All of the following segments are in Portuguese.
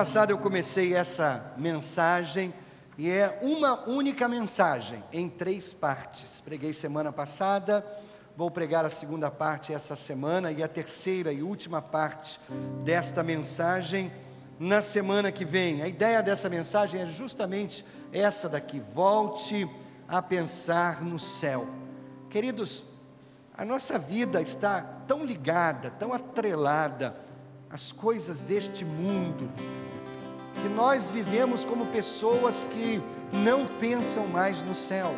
passada eu comecei essa mensagem e é uma única mensagem em 3 partes. Preguei semana passada, vou pregar a segunda parte essa semana e a terceira e última parte desta mensagem na semana que vem. A ideia dessa mensagem é justamente essa daqui: volte a pensar no céu. Queridos, a nossa vida está tão ligada, tão atrelada às coisas deste mundo, que nós vivemos como pessoas que não pensam mais no céu.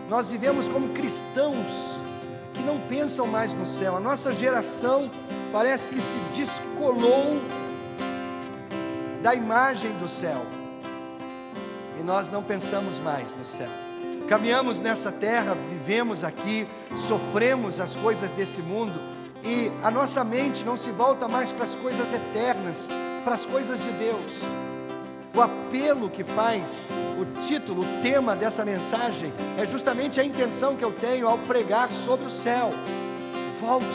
Nós vivemos como cristãos que não pensam mais no céu. A nossa geração parece que se descolou da imagem do céu, e nós não pensamos mais no céu. Caminhamos nessa terra, vivemos aqui, sofremos as coisas desse mundo, e a nossa mente não se volta mais para as coisas eternas, para as coisas de Deus. O apelo que faz o título, o tema dessa mensagem, é justamente a intenção que eu tenho ao pregar sobre o céu. Volte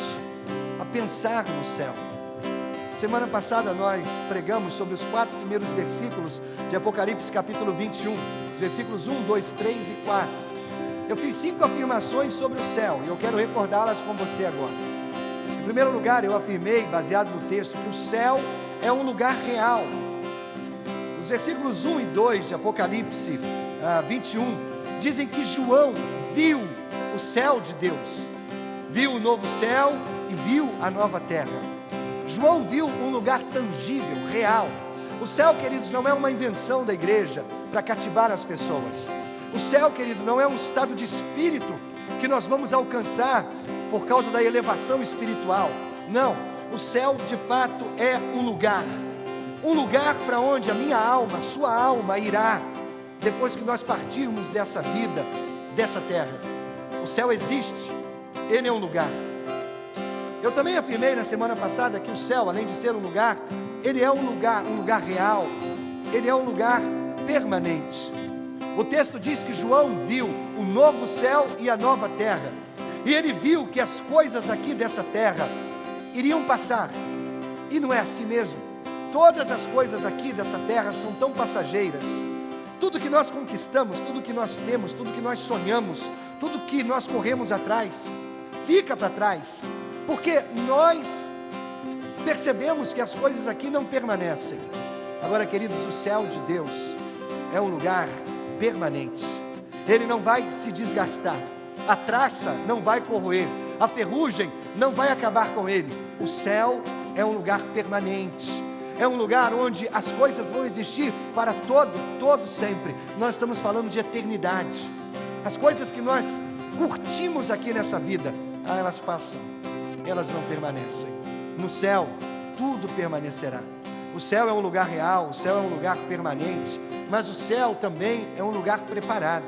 a pensar no céu. Semana passada nós pregamos sobre os 4 primeiros versículos de Apocalipse capítulo 21, versículos 1, 2, 3 e 4. Eu fiz 5 afirmações sobre o céu e eu quero recordá-las com você agora. Em primeiro lugar, eu afirmei, baseado no texto, que o céu é um lugar real. Os versículos 1 e 2 de Apocalipse 21 dizem que João viu o céu de Deus, viu o novo céu e viu a nova terra. João viu um lugar tangível, real. O céu, queridos, não é uma invenção da igreja para cativar as pessoas. O céu, querido, não é um estado de espírito que nós vamos alcançar por causa da elevação espiritual. Não, o céu de fato é um lugar para onde a minha alma, a sua alma irá, depois que nós partirmos dessa vida, dessa terra. O céu existe, ele é um lugar. Eu também afirmei na semana passada que o céu, além de ser um lugar, ele é um lugar real, ele é um lugar permanente. O texto diz que João viu o novo céu e a nova terra, e ele viu que as coisas aqui dessa terra iriam passar, e não é assim mesmo. Todas as coisas aqui dessa terra são tão passageiras. Tudo que nós conquistamos, tudo que nós temos, tudo que nós sonhamos, tudo que nós corremos atrás, fica para trás, porque nós percebemos que as coisas aqui não permanecem. Agora, queridos, o céu de Deus é um lugar permanente. Ele não vai se desgastar, a traça não vai corroer, a ferrugem não vai acabar com ele. O céu é um lugar permanente, é um lugar onde as coisas vão existir para todo sempre. Nós estamos falando de eternidade. As coisas que nós curtimos aqui nessa vida, elas passam, elas não permanecem. No céu, tudo permanecerá. O céu é um lugar real, o céu é um lugar permanente, mas o céu também é um lugar preparado.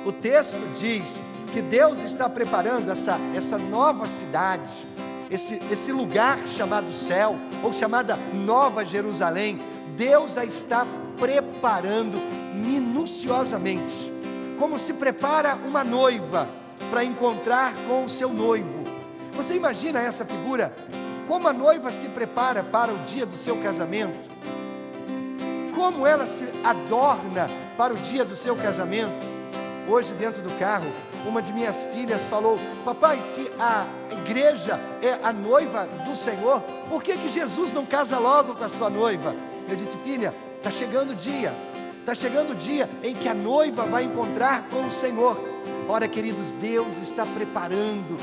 O texto diz que Deus está preparando essa nova cidade, esse lugar chamado céu, ou chamada Nova Jerusalém. Deus a está preparando minuciosamente, como se prepara uma noiva para encontrar com o seu noivo. Você imagina essa figura? Como a noiva se prepara para o dia do seu casamento, como ela se adorna para o dia do seu casamento. Hoje, dentro do carro, uma de minhas filhas falou: papai, se a igreja é a noiva do Senhor, por que Jesus não casa logo com a sua noiva? Eu disse: filha, está chegando o dia em que a noiva vai encontrar com o Senhor. Ora, queridos, Deus está preparando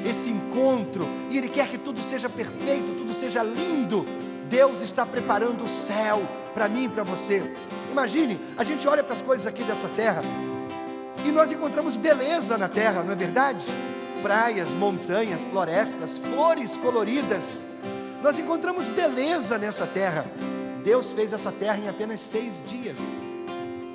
esse encontro, e Ele quer que tudo seja perfeito, tudo seja lindo. Deus está preparando o céu para mim e para você. Imagine, a gente olha para as coisas aqui dessa terra, e nós encontramos beleza na terra, não é verdade? Praias, montanhas, florestas, flores coloridas. Nós encontramos beleza nessa terra. Deus fez essa terra em apenas 6 dias.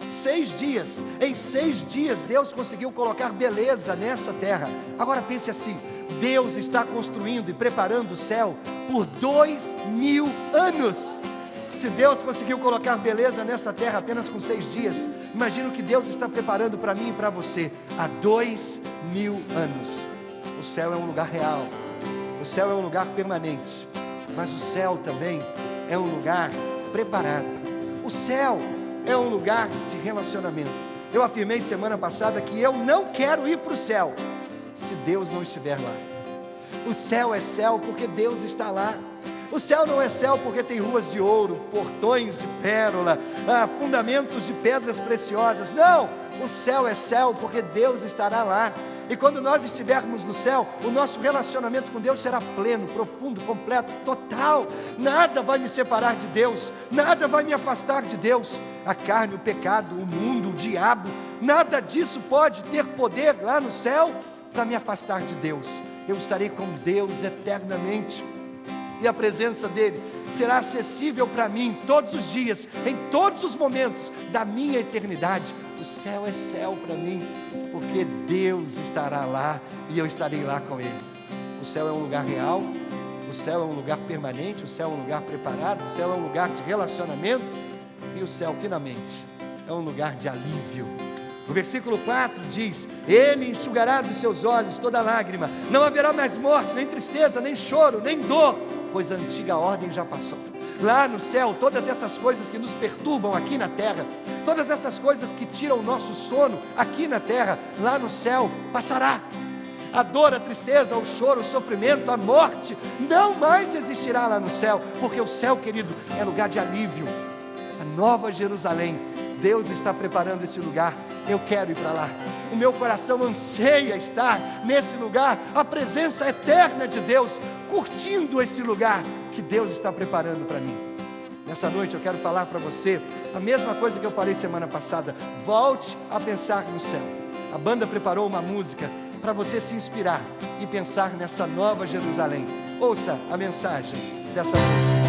6 dias, em 6 dias Deus conseguiu colocar beleza nessa terra. Agora pense assim: Deus está construindo e preparando o céu por 2000 anos. Se Deus conseguiu colocar beleza nessa terra apenas com 6 dias, imagina o que Deus está preparando para mim e para você há 2000 anos. O céu é um lugar real, o céu é um lugar permanente, mas o céu também é um lugar preparado. O céu é um lugar de relacionamento. Eu afirmei semana passada que eu não quero ir para o céu se Deus não estiver lá. O céu é céu porque Deus está lá. O céu não é céu porque tem ruas de ouro, portões de pérola, fundamentos de pedras preciosas. Não, o céu é céu porque Deus estará lá. E quando nós estivermos no céu, o nosso relacionamento com Deus será pleno, profundo, completo, total. Nada vai me separar de Deus, nada vai me afastar de Deus. A carne, o pecado, o mundo, o diabo, nada disso pode ter poder lá no céu para me afastar de Deus. Eu estarei com Deus eternamente. E a presença dele será acessível para mim todos os dias, em todos os momentos da minha eternidade. O céu é céu para mim, porque Deus estará lá e eu estarei lá com Ele. O céu é um lugar real, o céu é um lugar permanente, o céu é um lugar preparado, o céu é um lugar de relacionamento, e o céu, finalmente, é um lugar de alívio. O versículo 4 diz: Ele enxugará dos seus olhos toda lágrima, não haverá mais morte, nem tristeza, nem choro, nem dor, pois a antiga ordem já passou. Lá no céu, todas essas coisas que nos perturbam aqui na terra, todas essas coisas que tiram o nosso sono aqui na terra, lá no céu passará. A dor, a tristeza, o choro, o sofrimento, a morte não mais existirá lá no céu, porque o céu, querido, é lugar de alívio. A Nova Jerusalém, Deus está preparando esse lugar. Eu quero ir para lá. O meu coração anseia estar nesse lugar, a presença eterna de Deus, curtindo esse lugar que Deus está preparando para mim. Nessa noite eu quero falar para você a mesma coisa que eu falei semana passada. Volte a pensar no céu. A banda preparou uma música para você se inspirar e pensar nessa Nova Jerusalém. Ouça a mensagem dessa música.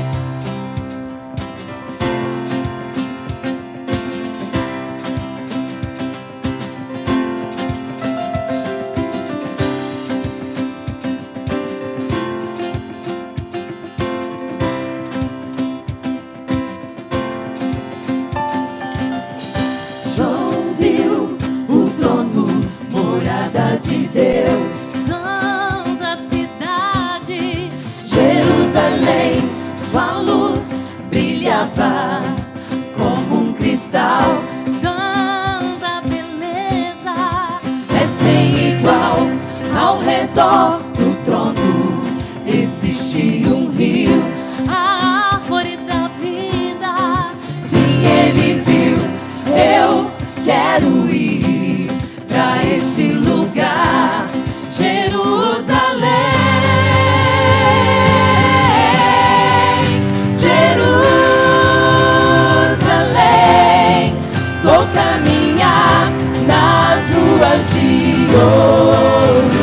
Como um cristal, tanta beleza é sem igual. Ao redor do trono existe um rio, a árvore da vida. Sim, ele viu. Eu quero ir pra este lugar, Jerusalém. Vou caminhar nas ruas de ouro,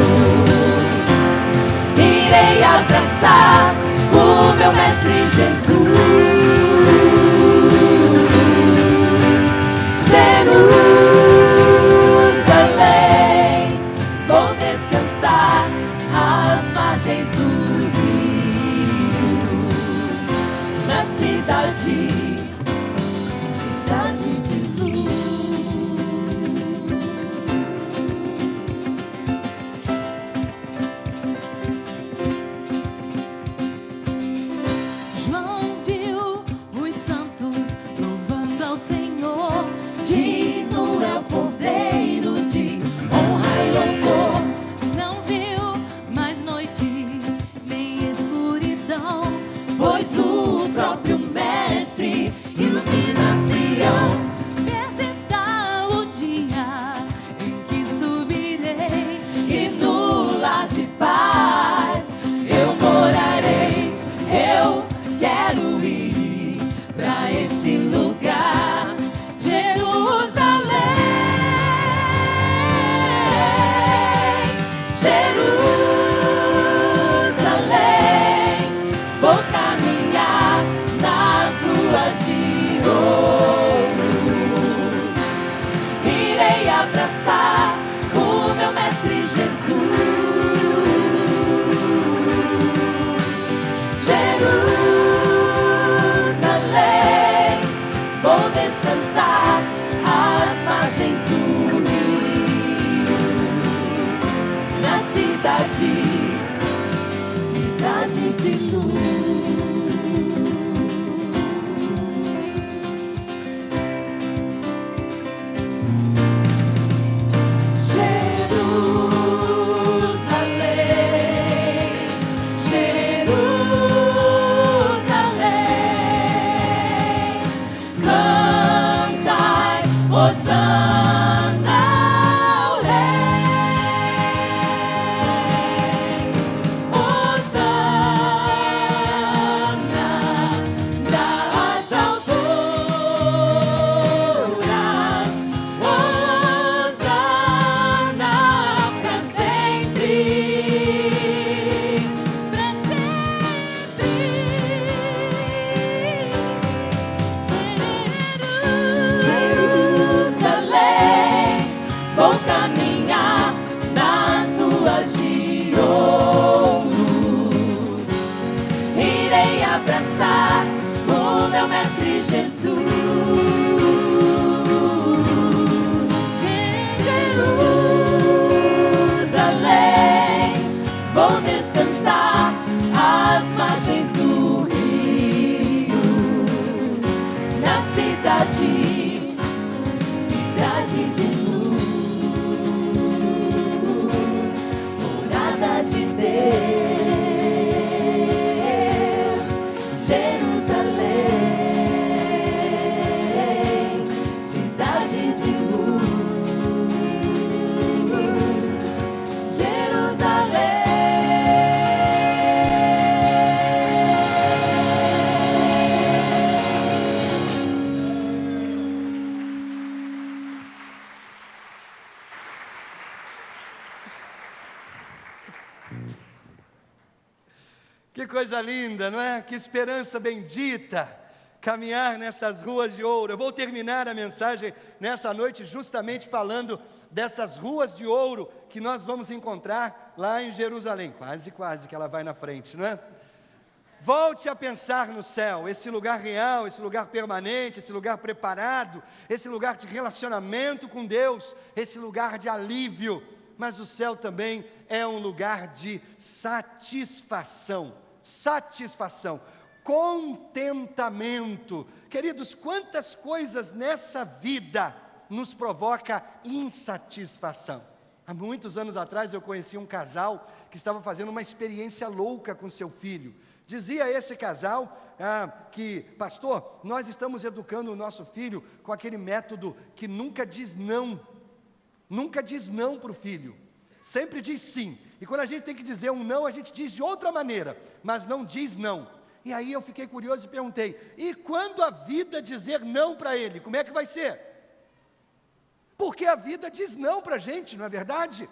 irei abraçar o meu mestre Jesus. Jerusalém, vou descansar às margens do rio, na cidade de luz. Hosana ao Rei, Hosana das alturas, Hosana pra sempre, pra Jerusalém, vou caminhar nas ruas de ouro, irei abraçar o meu Mestre Jesus. Jerusalém, vou descansar às margens do rio, na cidade de luz, morada de Deus, Jerusalém, cidade de luz, Jerusalém. Que coisa linda, não é? Que esperança bendita, caminhar nessas ruas de ouro. Eu vou terminar a mensagem nessa noite justamente falando dessas ruas de ouro que nós vamos encontrar lá em Jerusalém. Quase que ela vai na frente, não é? Volte a pensar no céu, esse lugar real, esse lugar permanente, esse lugar preparado, esse lugar de relacionamento com Deus, esse lugar de alívio. Mas o céu também é um lugar de satisfação, contentamento. Queridos, quantas coisas nessa vida nos provoca insatisfação? Há muitos anos atrás eu conheci um casal que estava fazendo uma experiência louca com seu filho. Dizia esse casal que, pastor, nós estamos educando o nosso filho com aquele método que nunca diz não para o filho, sempre diz sim. E quando a gente tem que dizer um não, a gente diz de outra maneira, mas não diz não. E aí eu fiquei curioso e perguntei, e quando a vida dizer não para ele, como é que vai ser? Porque a vida diz não para a gente, não é verdade?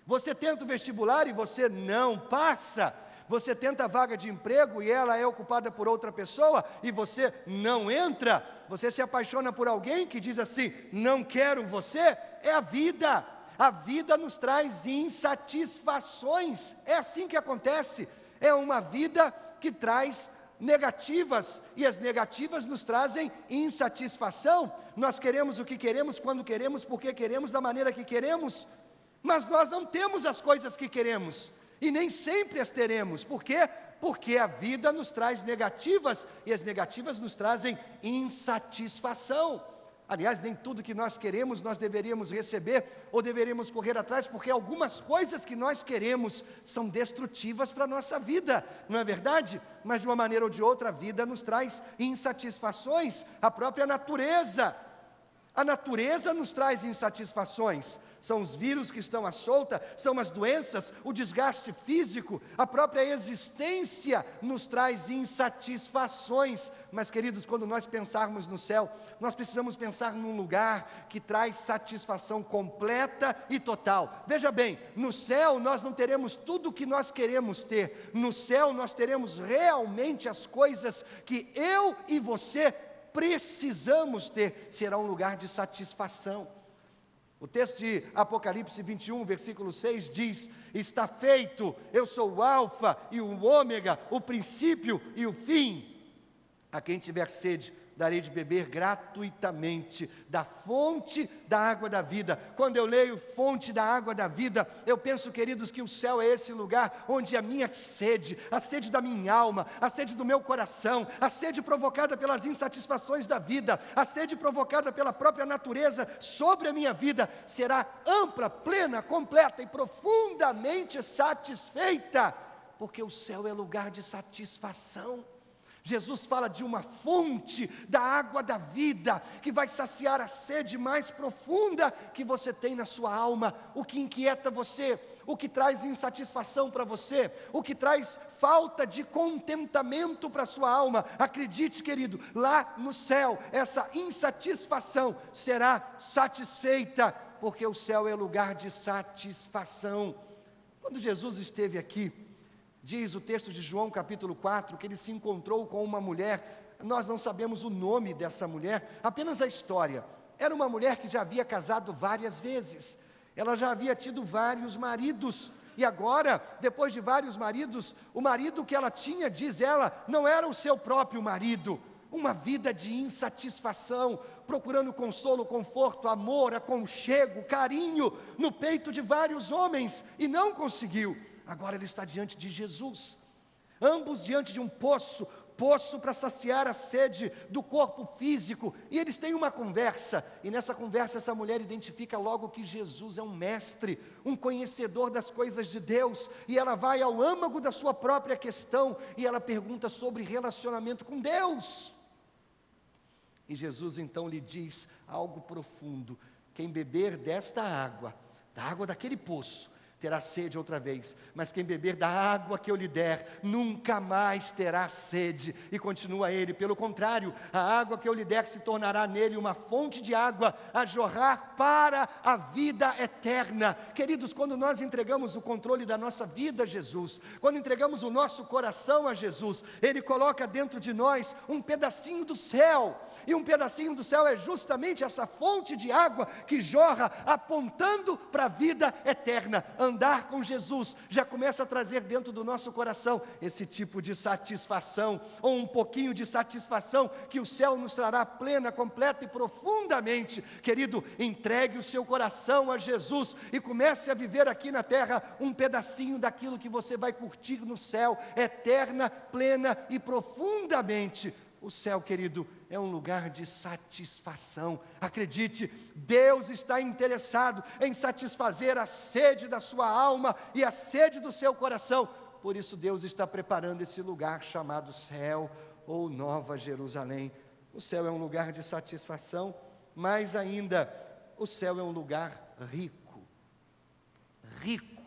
Você tenta o vestibular e você não passa. Você tenta a vaga de emprego e ela é ocupada por outra pessoa e você não entra. Você se apaixona por alguém que diz assim, não quero você. É a vida. A vida nos traz insatisfações. É assim que acontece. É uma vida que traz negativas, e as negativas nos trazem insatisfação. Nós queremos o que queremos, quando queremos, porque queremos, da maneira que queremos, mas nós não temos as coisas que queremos, e nem sempre as teremos. Por quê? Porque a vida nos traz negativas, e as negativas nos trazem insatisfação. Aliás, nem tudo que nós queremos nós deveríamos receber, ou deveríamos correr atrás, porque algumas coisas que nós queremos são destrutivas para a nossa vida, não é verdade? Mas de uma maneira ou de outra, a vida nos traz insatisfações. A própria natureza, a natureza nos traz insatisfações. São os vírus que estão à solta, são as doenças, o desgaste físico, a própria existência nos traz insatisfações. Mas, queridos, quando nós pensarmos no céu, nós precisamos pensar num lugar que traz satisfação completa e total. Veja bem, no céu nós não teremos tudo o que nós queremos ter. No céu nós teremos realmente as coisas que eu e você precisamos ter. Será um lugar de satisfação. O texto de Apocalipse 21, versículo 6 diz, está feito, eu sou o alfa e o ômega, o princípio e o fim. A quem tiver sede, darei de beber gratuitamente da fonte da água da vida. Quando eu leio fonte da água da vida, eu penso, queridos, que o céu é esse lugar onde a minha sede, a sede da minha alma, a sede do meu coração, a sede provocada pelas insatisfações da vida, a sede provocada pela própria natureza sobre a minha vida, será ampla, plena, completa e profundamente satisfeita, porque o céu é lugar de satisfação. Jesus fala de uma fonte da água da vida, que vai saciar a sede mais profunda que você tem na sua alma, o que inquieta você, o que traz insatisfação para você, o que traz falta de contentamento para a sua alma. Acredite, querido, lá no céu, essa insatisfação será satisfeita, porque o céu é lugar de satisfação. Quando Jesus esteve aqui, diz o texto de João capítulo 4, que ele se encontrou com uma mulher. Nós não sabemos o nome dessa mulher, apenas a história. Era uma mulher que já havia casado várias vezes, ela já havia tido vários maridos, e agora, depois de vários maridos, o marido que ela tinha, diz ela, não era o seu próprio marido. Uma vida de insatisfação, procurando consolo, conforto, amor, aconchego, carinho no peito de vários homens, e não conseguiu. Agora ele está diante de Jesus, ambos diante de um poço para saciar a sede do corpo físico, e eles têm uma conversa, e nessa conversa essa mulher identifica logo que Jesus é um mestre, um conhecedor das coisas de Deus, e ela vai ao âmago da sua própria questão, e ela pergunta sobre relacionamento com Deus, e Jesus então lhe diz algo profundo: quem beber desta água, da água daquele poço, terá sede outra vez, mas quem beber da água que eu lhe der, nunca mais terá sede. E continua ele, pelo contrário, a água que eu lhe der se tornará nele uma fonte de água a jorrar para a vida eterna. Queridos, quando nós entregamos o controle da nossa vida a Jesus, quando entregamos o nosso coração a Jesus, Ele coloca dentro de nós um pedacinho do céu, e um pedacinho do céu é justamente essa fonte de água que jorra, apontando para a vida eterna. Andar com Jesus já começa a trazer dentro do nosso coração esse tipo de satisfação, ou um pouquinho de satisfação, que o céu nos trará plena, completa e profundamente. Querido, entregue o seu coração a Jesus, e comece a viver aqui na terra um pedacinho daquilo que você vai curtir no céu, eterna, plena e profundamente. O céu, querido, é um lugar de satisfação. Acredite, Deus está interessado em satisfazer a sede da sua alma e a sede do seu coração. Por isso Deus está preparando esse lugar chamado céu, ou Nova Jerusalém. O céu é um lugar de satisfação, mas ainda, o céu é um lugar rico. Rico.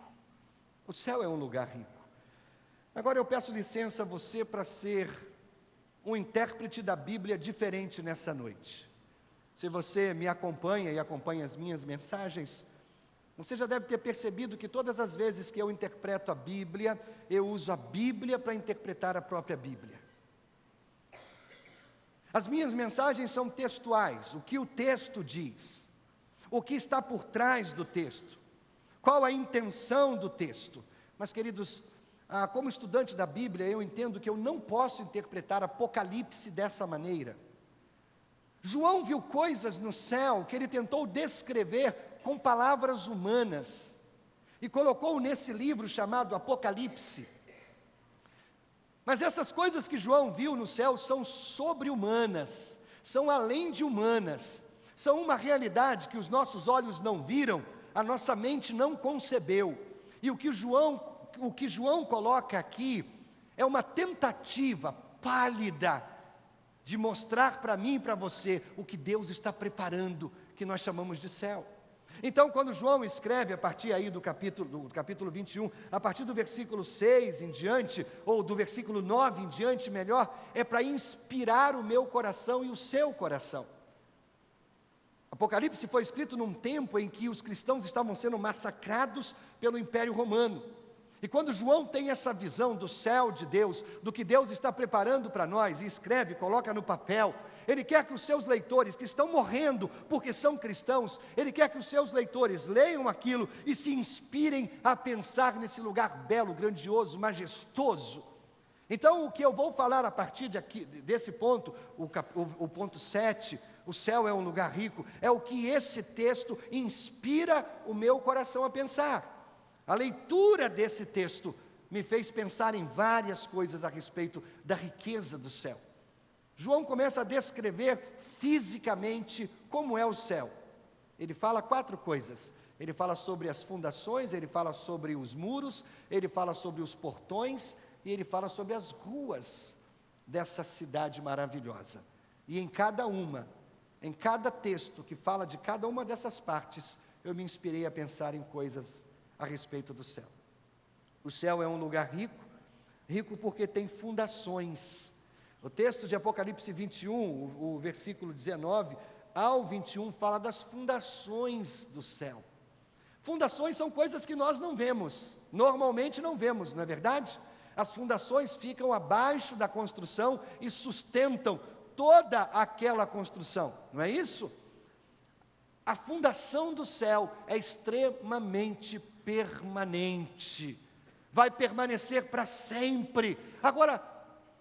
O céu é um lugar rico. Agora eu peço licença a você para ser um intérprete da Bíblia diferente nessa noite. Se você me acompanha e acompanha as minhas mensagens, você já deve ter percebido que todas as vezes que eu interpreto a Bíblia, eu uso a Bíblia para interpretar a própria Bíblia. As minhas mensagens são textuais, o que o texto diz, o que está por trás do texto, qual a intenção do texto. Mas, queridos, como estudante da Bíblia, eu entendo que eu não posso interpretar Apocalipse dessa maneira. João viu coisas no céu que ele tentou descrever com palavras humanas, e colocou nesse livro chamado Apocalipse. Mas essas coisas que João viu no céu são sobre-humanas, são além de humanas, são uma realidade que os nossos olhos não viram, a nossa mente não concebeu. E o que João coloca aqui é uma tentativa pálida de mostrar para mim e para você o que Deus está preparando, que nós chamamos de céu. Então, quando João escreve a partir aí do capítulo 21, a partir do versículo 6 em diante, ou do versículo 9 em diante, melhor, é para inspirar o meu coração e o seu coração. Apocalipse foi escrito num tempo em que os cristãos estavam sendo massacrados pelo Império Romano. E quando João tem essa visão do céu de Deus, do que Deus está preparando para nós, e escreve, coloca no papel, ele quer que os seus leitores, que estão morrendo porque são cristãos, ele quer que os seus leitores leiam aquilo e se inspirem a pensar nesse lugar belo, grandioso, majestoso. Então, o que eu vou falar a partir desse ponto, o ponto 7, o céu é um lugar rico, é o que esse texto inspira o meu coração a pensar. A leitura desse texto me fez pensar em várias coisas a respeito da riqueza do céu. João começa a descrever fisicamente como é o céu. Ele fala 4 coisas. Ele fala sobre as fundações, ele fala sobre os muros, ele fala sobre os portões e ele fala sobre as ruas. dessa cidade maravilhosa. E em cada texto que fala de cada uma dessas partes, eu me inspirei a pensar em coisas a respeito do céu. O céu é um lugar rico, rico porque tem fundações. O texto de Apocalipse 21, o versículo 19 ao 21, fala das fundações do céu. Fundações são coisas que nós não vemos, normalmente não vemos, não é verdade? As fundações ficam abaixo da construção e sustentam toda aquela construção, não é isso? A fundação do céu é extremamente permanente, vai permanecer para sempre. Agora,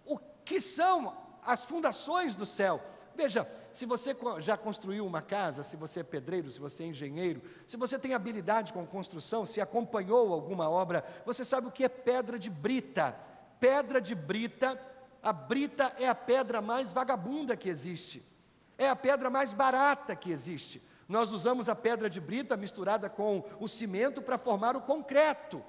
o que são as fundações do céu? Veja, se você já construiu uma casa, se você é pedreiro, se você é engenheiro, se você tem habilidade com construção, se acompanhou alguma obra, você sabe o que é pedra de brita. Pedra de brita, a brita é a pedra mais vagabunda que existe, é a pedra mais barata que existe. Nós usamos a pedra de brita misturada com o cimento para formar o concreto.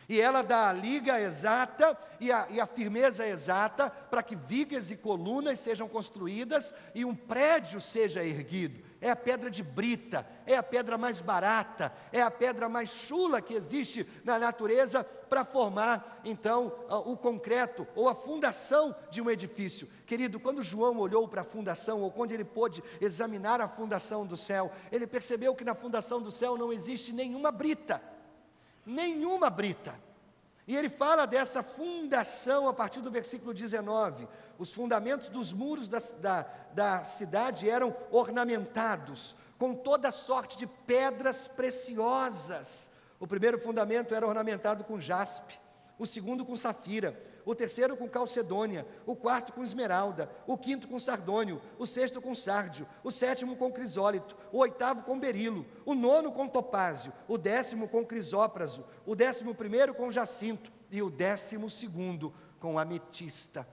E ela dá a liga exata e a firmeza exata para que vigas e colunas sejam construídas e um prédio seja erguido. É a pedra de brita, é a pedra mais barata, é a pedra mais chula que existe na natureza para formar, então, o concreto ou a fundação de um edifício. Querido, quando João olhou para a fundação, ou quando ele pôde examinar a fundação do céu, ele percebeu que na fundação do céu não existe nenhuma brita. Nenhuma brita. E ele fala dessa fundação a partir do versículo 19. Os fundamentos dos muros da cidade eram ornamentados com toda sorte de pedras preciosas. O primeiro fundamento era ornamentado com jaspe, o segundo com safira, o terceiro com calcedônia, o quarto com esmeralda, o quinto com sardônio, o sexto com sárdio, o sétimo com crisólito, o oitavo com berilo, o nono com topázio, o 10º com crisópraso, o 11º com jacinto e o 12º com ametista.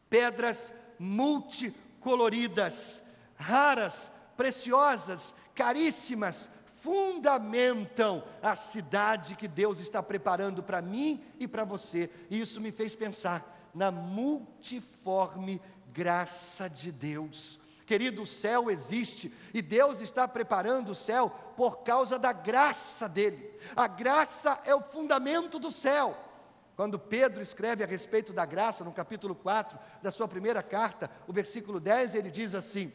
Pedras multicoloridas, raras, preciosas, caríssimas, fundamentam a cidade que Deus está preparando para mim e para você. E isso me fez pensar na multiforme graça de Deus. Querido, o céu existe e Deus está preparando o céu por causa da graça dele. A graça é o fundamento do céu. Quando Pedro escreve a respeito da graça, no capítulo 4 da sua primeira carta, o versículo 10, ele diz assim: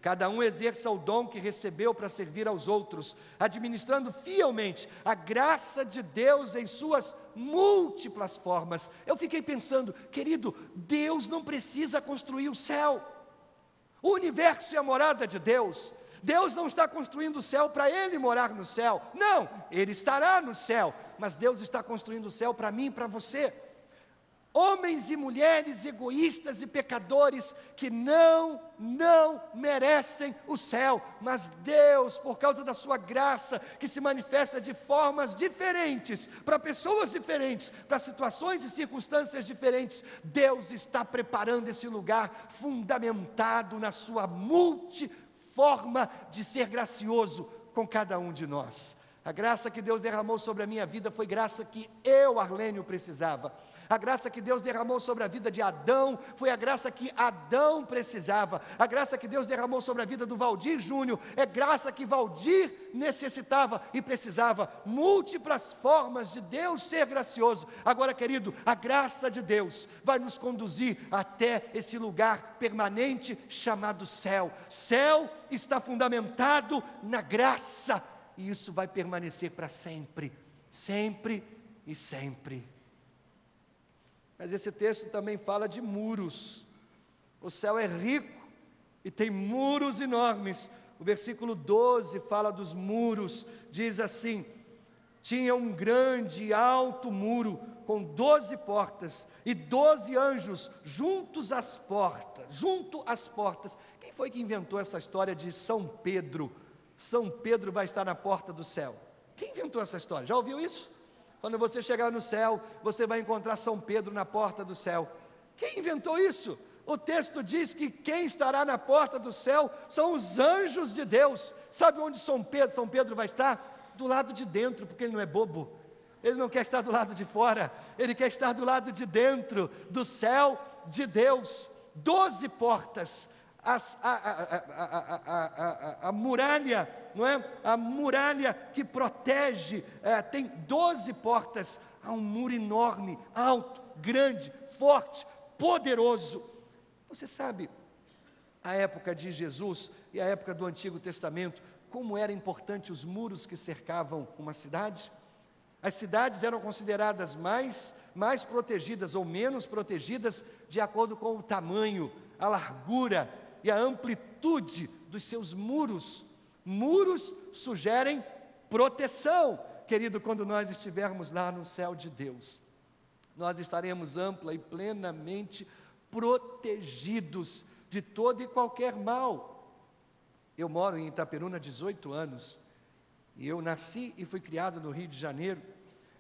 cada um exerça o dom que recebeu para servir aos outros, administrando fielmente a graça de Deus em suas múltiplas formas. Eu fiquei pensando, querido, Deus não precisa construir o céu. O universo é a morada de Deus. Deus não está construindo o céu para Ele morar no céu. Não, Ele estará no céu, mas Deus está construindo o céu para mim e para você. Homens e mulheres egoístas e pecadores que não merecem o céu, mas Deus, por causa da sua graça, que se manifesta de formas diferentes, para pessoas diferentes, para situações e circunstâncias diferentes, Deus está preparando esse lugar fundamentado na sua multiforma de ser gracioso com cada um de nós. A graça que Deus derramou sobre a minha vida foi graça que eu, Arlênio, precisava. A graça que Deus derramou sobre a vida de Adão foi a graça que Adão precisava. A graça que Deus derramou sobre a vida do Valdir Júnior é graça que Valdir necessitava e precisava. Múltiplas formas de Deus ser gracioso. Agora, querido, a graça de Deus vai nos conduzir até esse lugar permanente chamado céu. Céu está fundamentado na graça e isso vai permanecer para sempre, sempre e sempre. Mas esse texto também fala de muros. O céu é rico e tem muros enormes. O versículo 12 fala dos muros, diz assim: tinha um grande e alto muro com 12 portas e 12 anjos junto às portas. Quem foi que inventou essa história de São Pedro? São Pedro vai estar na porta do céu. Quem inventou essa história? Já ouviu isso? Quando você chegar no céu, você vai encontrar São Pedro na porta do céu. Quem inventou isso? O texto diz que quem estará na porta do céu são os anjos de Deus. Sabe onde São Pedro vai estar? Do lado de dentro, porque ele não é bobo. Ele não quer estar do lado de fora, Ele quer estar do lado de dentro, do céu de Deus. 12 portas, a muralha, não é? A muralha que protege, tem 12 portas. Há um muro enorme, alto, grande, forte, poderoso. Você sabe, a época de Jesus e a época do Antigo Testamento, como era importante os muros que cercavam uma cidade? As cidades eram consideradas mais protegidas ou menos protegidas de acordo com o tamanho, a largura e a amplitude dos seus muros. Muros sugerem proteção. Querido, quando nós estivermos lá no céu de Deus, nós estaremos ampla e plenamente protegidos de todo e qualquer mal. Eu moro em Itaperuna há 18 anos, e eu nasci e fui criado no Rio de Janeiro,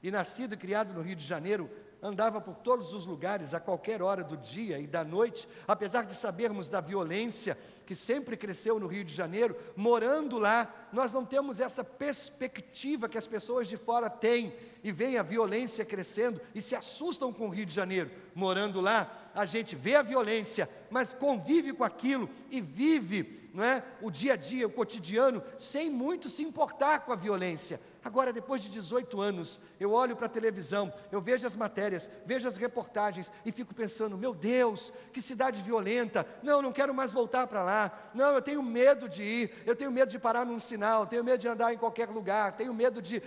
e nascido e criado no Rio de Janeiro, andava por todos os lugares, a qualquer hora do dia e da noite, apesar de sabermos da violência que sempre cresceu no Rio de Janeiro, morando lá, nós não temos essa perspectiva que as pessoas de fora têm, e veem a violência crescendo, e se assustam com o Rio de Janeiro. Morando lá, a gente vê a violência, mas convive com aquilo, e vive, não é, o dia a dia, o cotidiano, sem muito se importar com a violência. Agora, depois de 18 anos, eu olho para a televisão, eu vejo as matérias, vejo as reportagens e fico pensando, meu Deus, que cidade violenta, não quero mais voltar para lá, não, eu tenho medo de ir, eu tenho medo de parar num sinal, tenho medo de andar em qualquer lugar, tenho medo de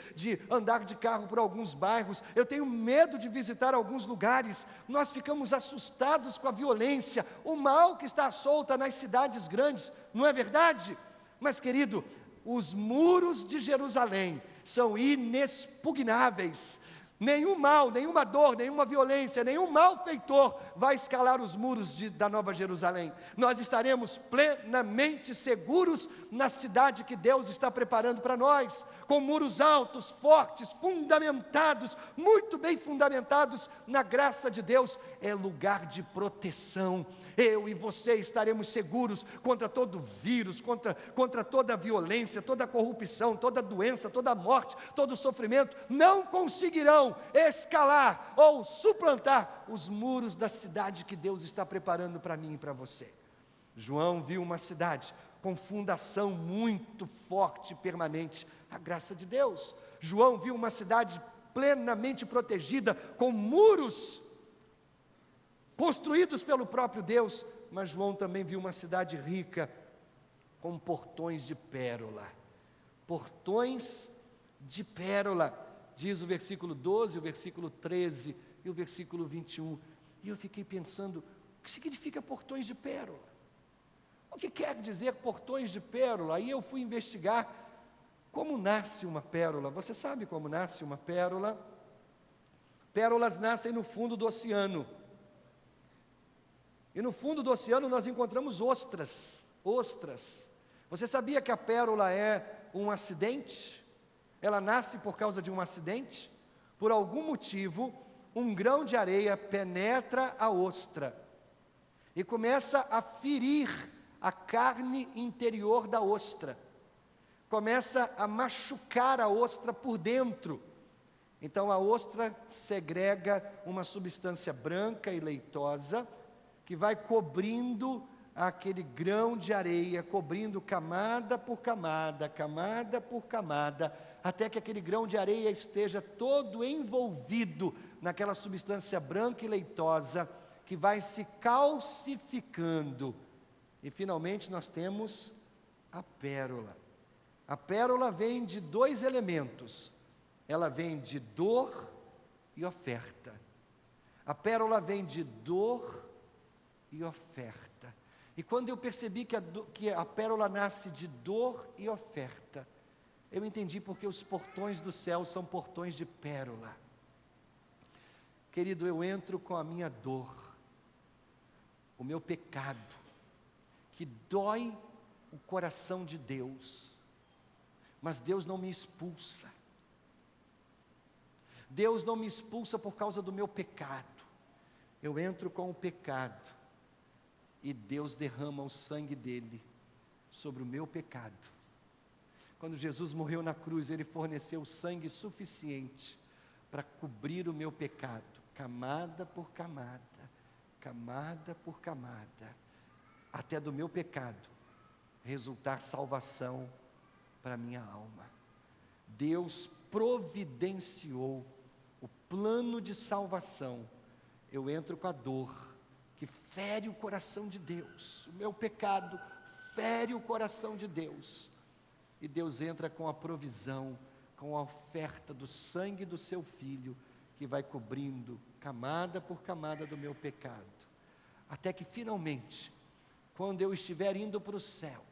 andar de carro por alguns bairros, eu tenho medo de visitar alguns lugares. Nós ficamos assustados com a violência, o mal que está solta nas cidades grandes, não é verdade? Mas, querido, os muros de Jerusalém são inexpugnáveis. Nenhum mal, nenhuma dor, nenhuma violência, nenhum malfeitor vai escalar os muros da Nova Jerusalém. Nós estaremos plenamente seguros na cidade que Deus está preparando para nós, com muros altos, fortes, fundamentados, muito bem fundamentados na graça de Deus. É lugar de proteção. Eu e você estaremos seguros contra todo vírus, contra toda a violência, toda a corrupção, toda a doença, toda a morte, todo o sofrimento. Não conseguirão escalar ou suplantar os muros da cidade que Deus está preparando para mim e para você. João viu uma cidade com fundação muito forte e permanente, a graça de Deus. João viu uma cidade plenamente protegida, com muros construídos pelo próprio Deus, mas João também viu uma cidade rica, com portões de pérola. Portões de pérola, diz o versículo 12, o versículo 13 e o versículo 21. E eu fiquei pensando, o que significa portões de pérola? O que quer dizer portões de pérola? Aí eu fui investigar como nasce uma pérola. Você sabe como nasce uma pérola? Pérolas nascem no fundo do oceano. E no fundo do oceano nós encontramos ostras. Você sabia que a pérola é um acidente? Ela nasce por causa de um acidente? Por algum motivo, um grão de areia penetra a ostra e começa a ferir a carne interior da ostra. Começa a machucar a ostra por dentro. Então a ostra segrega uma substância branca e leitosa, que vai cobrindo aquele grão de areia, cobrindo camada por camada, camada por camada, até que aquele grão de areia esteja todo envolvido naquela substância branca e leitosa, que vai se calcificando. E finalmente nós temos a pérola. A pérola vem de 2 elementos. Ela vem de dor e oferta. A pérola vem de dor e oferta. E quando eu percebi que a pérola nasce de dor e oferta, eu entendi porque os portões do céu são portões de pérola. Querido, eu entro com a minha dor, o meu pecado, que dói o coração de Deus, mas Deus não me expulsa. Deus não me expulsa por causa do meu pecado. Eu entro com o pecado, e Deus derrama o sangue dele sobre o meu pecado. Quando Jesus morreu na cruz, ele forneceu sangue suficiente para cobrir o meu pecado, camada por camada, camada por camada, até do meu pecado resultar salvação para a minha alma. Deus providenciou o plano de salvação. Eu entro com a dor que fere o coração de Deus, o meu pecado fere o coração de Deus, e Deus entra com a provisão, com a oferta do sangue do seu Filho, que vai cobrindo camada por camada do meu pecado, até que finalmente, quando eu estiver indo para o céu,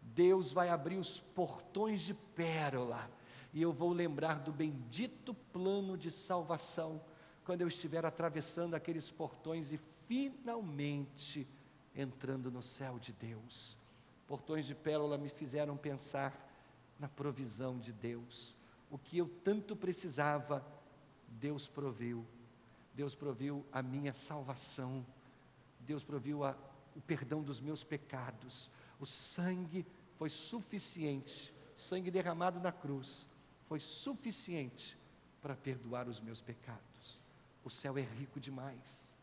Deus vai abrir os portões de pérola, e eu vou lembrar do bendito plano de salvação, quando eu estiver atravessando aqueles portões e finalmente entrando no céu de Deus. Portões de pérola me fizeram pensar na provisão de Deus. O que eu tanto precisava, Deus proveu. Deus proveu a minha salvação. Deus proveu o perdão dos meus pecados. O sangue foi suficiente. O sangue derramado na cruz foi suficiente para perdoar os meus pecados. O céu é rico demais.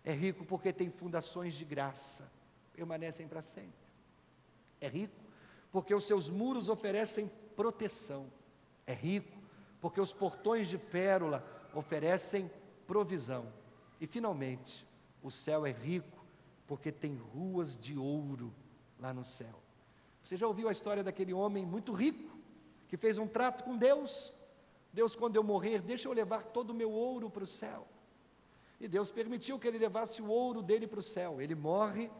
É rico porque tem fundações de graça, permanecem para sempre. É rico porque os seus muros oferecem proteção. É rico porque os portões de pérola oferecem provisão. E finalmente, o céu é rico porque tem ruas de ouro lá no céu. Você já ouviu a história daquele homem muito rico, que fez um trato com Deus? Deus, quando eu morrer, deixa eu levar todo o meu ouro para o céu. E Deus permitiu que ele levasse o ouro dele para o céu. Ele morre,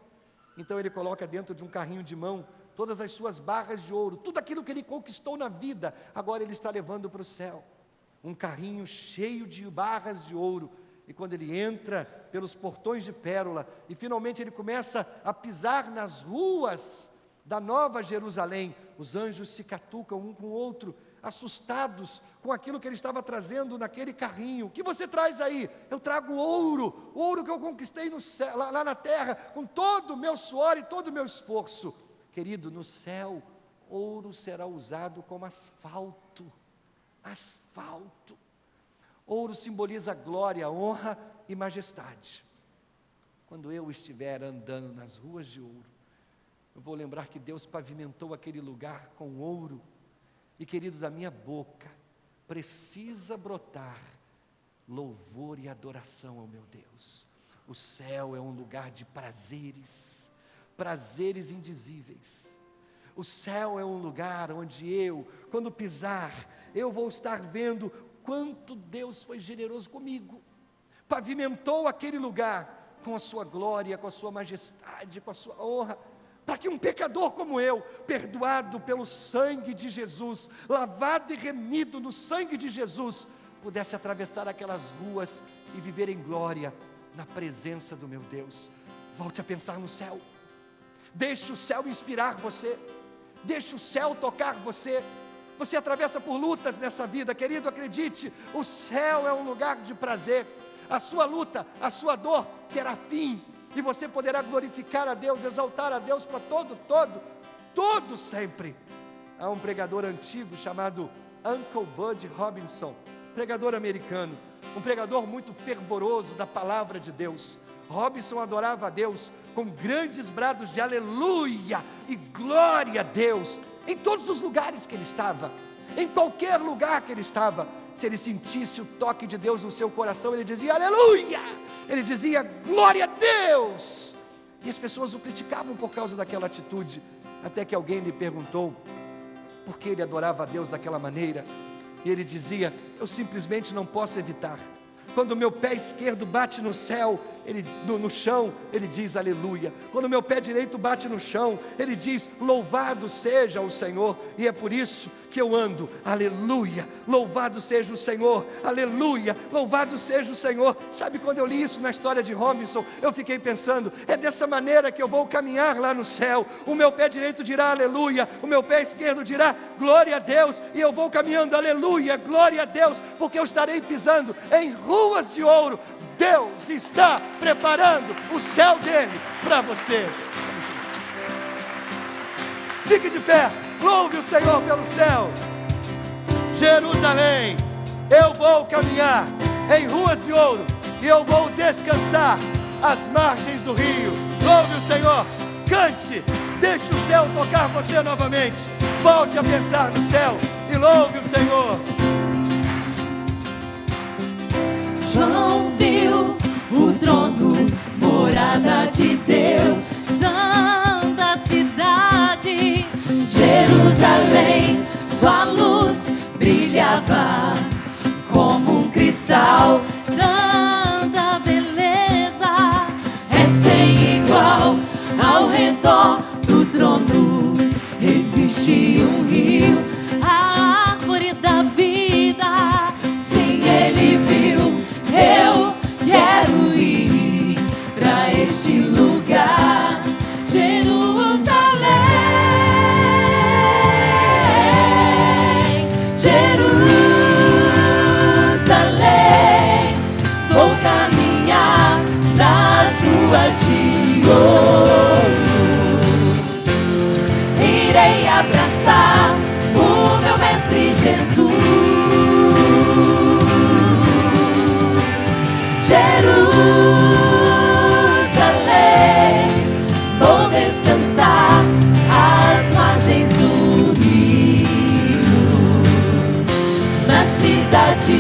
então ele coloca dentro de um carrinho de mão todas as suas barras de ouro, tudo aquilo que ele conquistou na vida, agora ele está levando para o céu. Um carrinho cheio de barras de ouro. E quando ele entra pelos portões de pérola, e finalmente ele começa a pisar nas ruas da Nova Jerusalém, os anjos se catucam um com o outro, assustados com aquilo que ele estava trazendo naquele carrinho. O que você traz aí? Eu trago ouro, o ouro que eu conquistei no céu, lá na terra, com todo o meu suor e todo o meu esforço. Querido, no céu, ouro será usado como asfalto. Asfalto. Ouro simboliza glória, honra e majestade. Quando eu estiver andando nas ruas de ouro, eu vou lembrar que Deus pavimentou aquele lugar com ouro. E querido, da minha boca precisa brotar louvor e adoração ao meu Deus. O céu é um lugar de prazeres, prazeres indizíveis. O céu é um lugar onde eu, quando pisar, eu vou estar vendo quanto Deus foi generoso comigo. Pavimentou aquele lugar com a sua glória, com a sua majestade, com a sua honra, para que um pecador como eu, perdoado pelo sangue de Jesus, lavado e remido no sangue de Jesus, pudesse atravessar aquelas ruas e viver em glória na presença do meu Deus. Volte a pensar no céu. Deixe o céu inspirar você. Deixe o céu tocar você. Você atravessa por lutas nessa vida, querido, acredite, o céu é um lugar de prazer. A sua luta, a sua dor terá fim, e você poderá glorificar a Deus, exaltar a Deus para todo sempre. Há um pregador antigo chamado Uncle Bud Robinson, pregador americano, um pregador muito fervoroso da palavra de Deus. Robinson adorava a Deus com grandes brados de aleluia e glória a Deus, em todos os lugares que ele estava, em qualquer lugar que ele estava. Se ele sentisse o toque de Deus no seu coração, ele dizia aleluia, ele dizia glória a Deus, e as pessoas o criticavam por causa daquela atitude, até que alguém lhe perguntou por que ele adorava a Deus daquela maneira, e ele dizia: eu simplesmente não posso evitar. Quando o meu pé esquerdo bate no céu, no chão, ele diz aleluia. Quando o meu pé direito bate no chão, ele diz louvado seja o Senhor. E é por isso que eu ando, aleluia, louvado seja o Senhor, aleluia, louvado seja o Senhor. Sabe, quando eu li isso na história de Robinson, eu fiquei pensando, é dessa maneira que eu vou caminhar lá no céu. O meu pé direito dirá aleluia, o meu pé esquerdo dirá glória a Deus, e eu vou caminhando aleluia, glória a Deus, porque eu estarei pisando em ruas de ouro. Deus está preparando o céu dele para você. Fique de pé, louve o Senhor pelo céu. Jerusalém, eu vou caminhar em ruas de ouro e eu vou descansar às margens do rio. Louve o Senhor, cante, deixe o céu tocar você novamente. Volte a pensar no céu e louve o Senhor. João viu o trono, morada de Deus, santa cidade, Jerusalém. Sua luz brilhava como um cristal, tanta beleza é sem igual. Ao redor do trono existe um rio, a árvore da vida. Sim, ele viu. Eu quero ir pra este lugar, Jerusalém, Jerusalém. Vou caminhar nas ruas de ouro, irei abraçar o meu mestre Jesus. Jerusalém, vou descansar às margens do rio, na cidade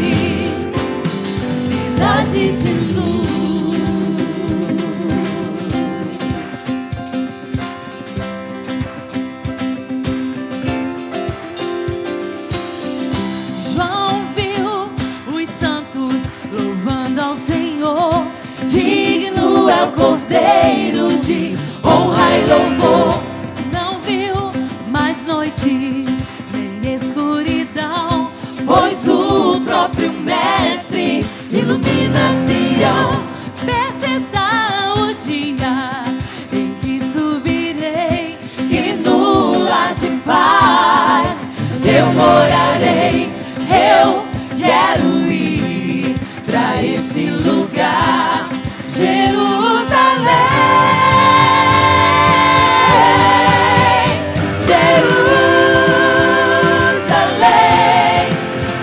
de luz. João viu os santos louvando ao Senhor. Digno é o Cordeiro de honra e louvor. Não viu mais noite nem escuridão, pois o próprio Mestre ilumina Sião. Perto está o dia em que subirei, e no lar de paz eu morarei. Eu quero ir pra esse lugar, Jerusalém, Jerusalém.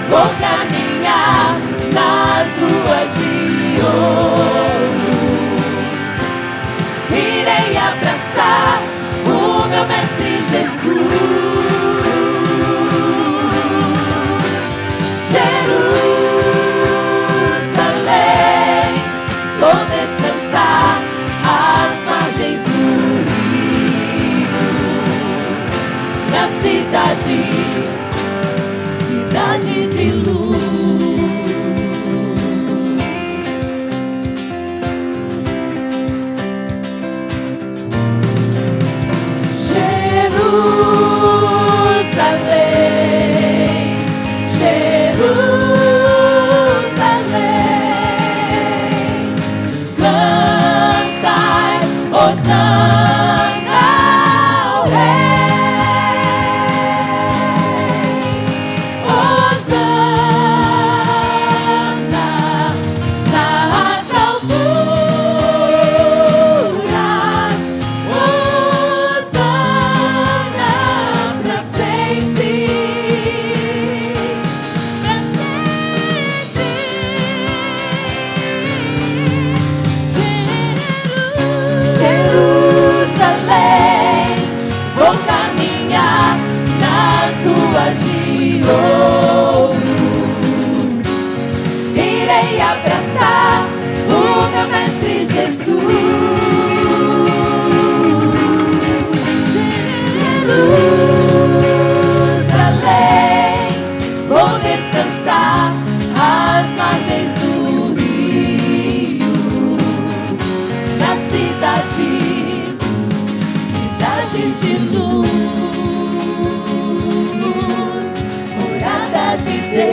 Vou caminhar nas ruas de ouro, irei abraçar o meu mestre Jesus. Jerusalém, vou descansar às margens do rio, na cidade de luz. Jerusalém, Jerusalém, cantai, hosana ao Rei, hosana nas alturas, hosana pra sempre, pra sempre. Jerusalém, vou caminhar nas ruas de ouro, irei abraçar o meu mestre Jesus. Jerusalém, vou descansar às margens do rio, na cidade de luz, morada de Deus,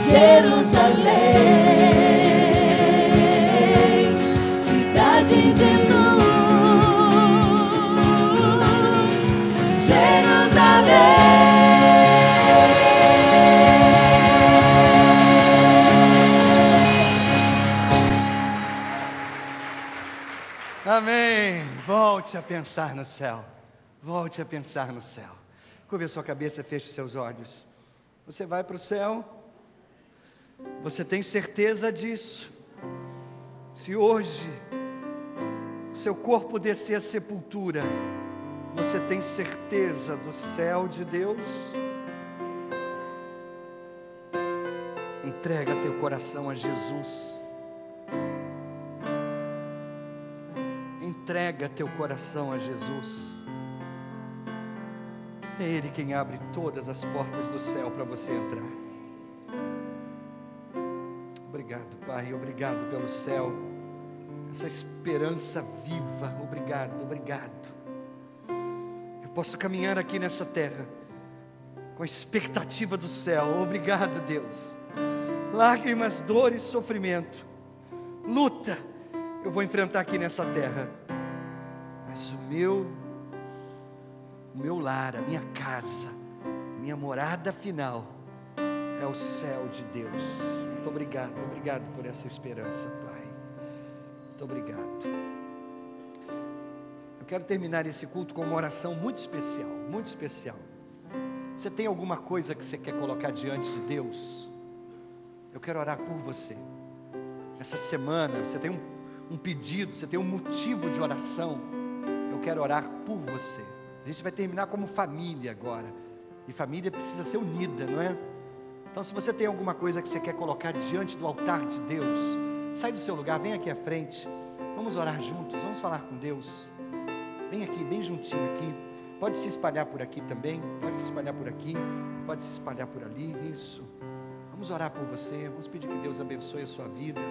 Jerusalém, cidade de luz, Jerusalém. Amém. Volte a pensar no céu. Volte a pensar no céu. Curve a sua cabeça, feche seus olhos. Você vai para o céu, você tem certeza disso. Se hoje o seu corpo descer à sepultura, você tem certeza do céu de Deus? Entrega teu coração a Jesus. Entrega teu coração a Jesus. É Ele quem abre todas as portas do céu para você entrar. Obrigado, Pai, obrigado pelo céu, essa esperança viva, obrigado, obrigado. Eu posso caminhar aqui nessa terra, com a expectativa do céu, obrigado, Deus. Lágrimas, dor e sofrimento, luta, eu vou enfrentar aqui nessa terra, mas o meu lar, a minha casa, minha morada final, é o céu de Deus. Muito obrigado, obrigado por essa esperança, Pai. Muito obrigado. Eu quero terminar esse culto com uma oração muito especial, muito especial. Você tem alguma coisa que você quer colocar diante de Deus? Eu quero orar por você. Essa semana, você tem um pedido, você tem um motivo de oração. Eu quero orar por você. A gente vai terminar como família agora. E família precisa ser unida, não é? Então, se você tem alguma coisa que você quer colocar diante do altar de Deus, sai do seu lugar, vem aqui à frente. Vamos orar juntos, vamos falar com Deus. Vem aqui, bem juntinho aqui. Pode se espalhar por aqui também. Pode se espalhar por aqui. Pode se espalhar por ali. Isso. Vamos orar por você. Vamos pedir que Deus abençoe a sua vida.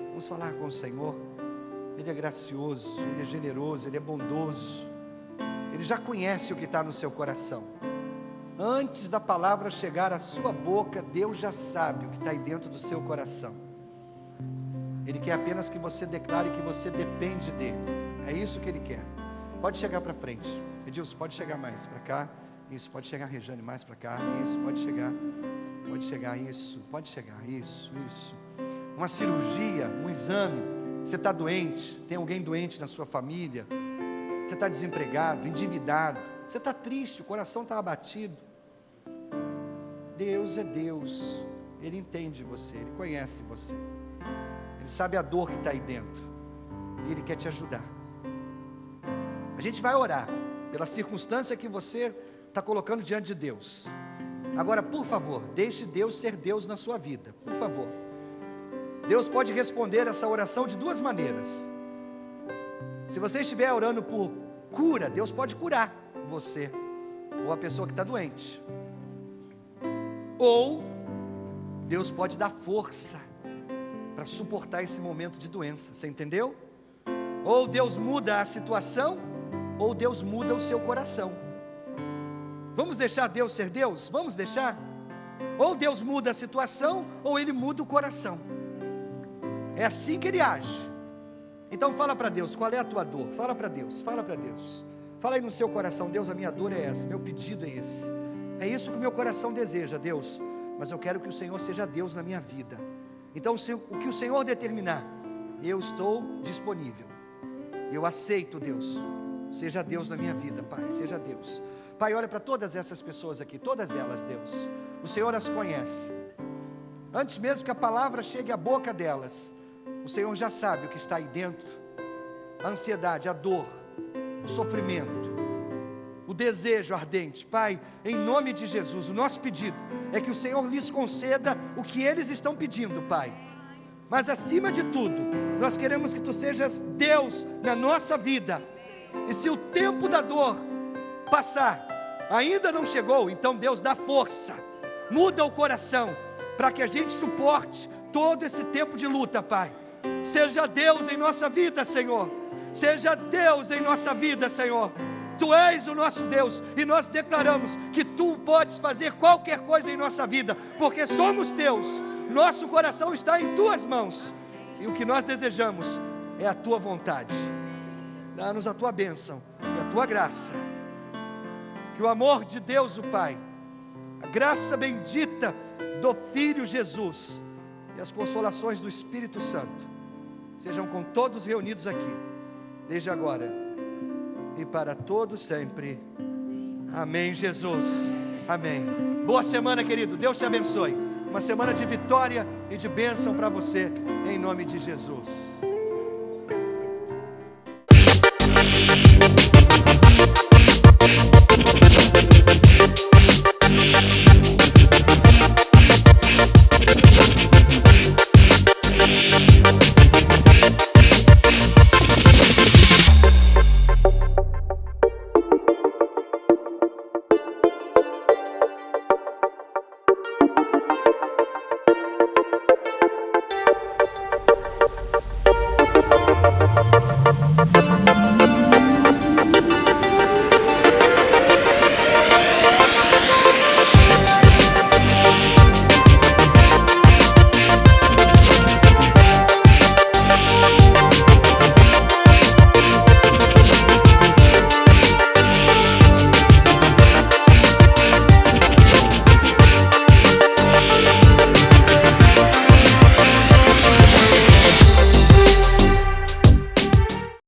Vamos falar com o Senhor. Ele é gracioso, Ele é generoso, Ele é bondoso. Ele já conhece o que está no seu coração. Antes da palavra chegar à sua boca, Deus já sabe o que está aí dentro do seu coração. Ele quer apenas que você declare que você depende dEle. É isso que Ele quer. Pode chegar para frente. Edilson, pode chegar mais para cá. Isso, pode chegar, Rejane, mais para cá. Isso, pode chegar, isso, pode chegar, isso. Uma cirurgia, um exame. Você está doente, tem alguém doente na sua família. Você está desempregado, endividado. Você está triste, o coração está abatido. Deus é Deus. Ele entende você, Ele conhece você. Ele sabe a dor que está aí dentro. E Ele quer te ajudar. A gente vai orar pela circunstância que você está colocando diante de Deus. Agora, por favor, deixe Deus ser Deus na sua vida, por favor. Deus pode responder essa oração de duas maneiras. Se você estiver orando por cura, Deus pode curar você ou a pessoa que está doente. Ou Deus pode dar força para suportar esse momento de doença. Você entendeu? Ou Deus muda a situação, ou Deus muda o seu coração. Vamos deixar Deus ser Deus? Vamos deixar? Ou Deus muda a situação, ou Ele muda o coração. É assim que Ele age. Então fala para Deus, qual é a tua dor? Fala para Deus, fala para Deus. Fala aí no seu coração, Deus, a minha dor é essa, meu pedido é esse. É isso que o meu coração deseja, Deus. Mas eu quero que o Senhor seja Deus na minha vida. Então o que o Senhor determinar, eu estou disponível. Eu aceito, Deus. Seja Deus na minha vida, Pai, seja Deus. Pai, olha para todas essas pessoas aqui, todas elas, Deus. O Senhor as conhece. Antes mesmo que a palavra chegue à boca delas, o Senhor já sabe o que está aí dentro. A ansiedade, a dor, o sofrimento, o desejo ardente. Pai, em nome de Jesus, o nosso pedido é que o Senhor lhes conceda o que eles estão pedindo, Pai. Mas acima de tudo, nós queremos que Tu sejas Deus na nossa vida. E se o tempo da dor passar, ainda não chegou, então Deus dá força, muda o coração, para que a gente suporte todo esse tempo de luta, Pai. Seja Deus em nossa vida, Senhor. Seja Deus em nossa vida, Senhor. Tu és o nosso Deus, e nós declaramos que Tu podes fazer qualquer coisa em nossa vida, porque somos Teus. Nosso coração está em Tuas mãos, e o que nós desejamos é a Tua vontade. Dá-nos a Tua bênção e a Tua graça. Que o amor de Deus o Pai, a graça bendita do Filho Jesus e as consolações do Espírito Santo sejam com todos reunidos aqui, desde agora e para todos sempre. Amém, Jesus. Amém. Boa semana, querido. Deus te abençoe. Uma semana de vitória e de bênção para você, em nome de Jesus.